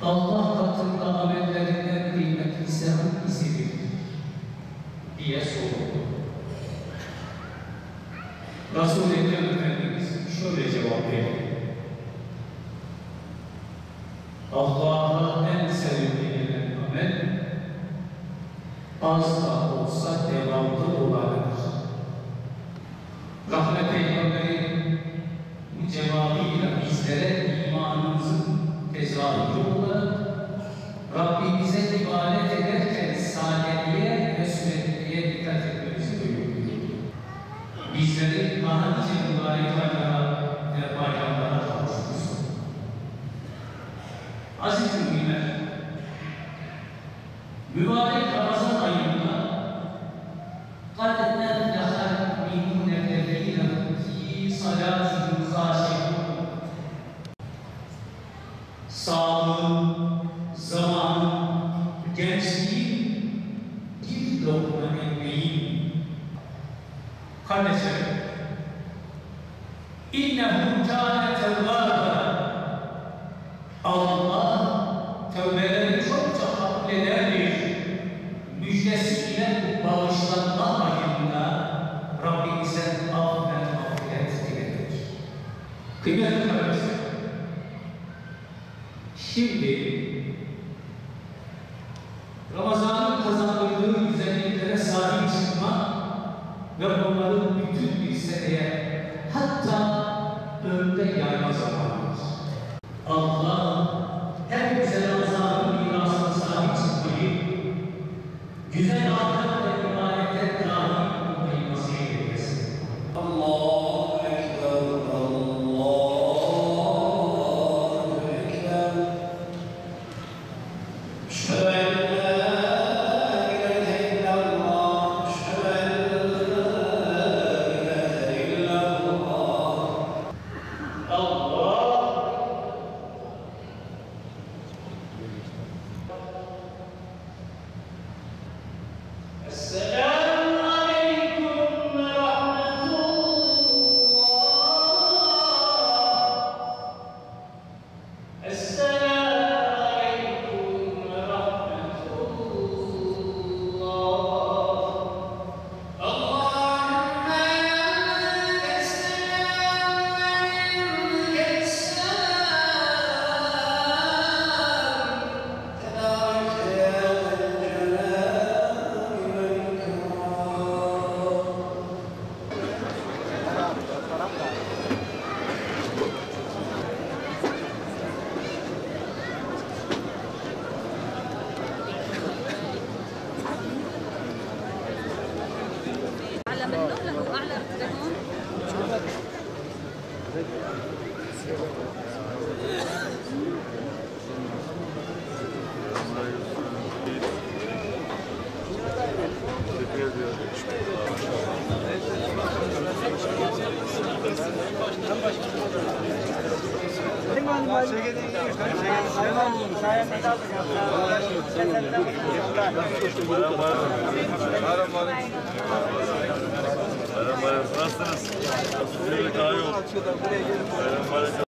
Allah katında amellerinden kıymetlisi hangisidir diye soruldu. Resul-i Ekrem Efendimiz şöyle cevap verdi. Allah'a en sevdiğinden amel az da olsa devamlı olanıdır. Rahmet Peygamber'in bu cevabıyla bizlere imanımızın tezahürü olarak Rabbimize ibadet ederken sadeliğe ve sürekliliğe dikkat etmemizi buyuruyor. Bizleri daha nice mübarek aylara ve bayramlara kavuştursun. Aziz müminler, mübarek Ramazan ayında قَدْ نَفْلَحَ الْمُؤْمِنُونَ الَّذِينَ فِي صَلَاتِهِمْ خَاشِعُونَ. Sağlığın, zamanın, gençliğin, bir lokma ekmeğin. Kardeşlerim, اِنَّهُ كَانَ تَوَّابًا. Allah tövbeleri çokça kabul ederdir. Müjdesi ile bağışlanma ayında Rabbimize af ve mağfiret diledir. Kıymetli kardeşlerim, şimdi Ramazan'ın kazandırdığı güzelliklere sahip çıkma ve onların bütün bir seneye hatta önde yayma zamanıdır. Allah her güzel Ramazan'ın mirasına sahip çıkmayı, güzel ahlak ve ibadete daim olmayı nasip eylesin. Allahu Ekber, Allahu Ekber. Şöyle Nasılsınız? Daha yok.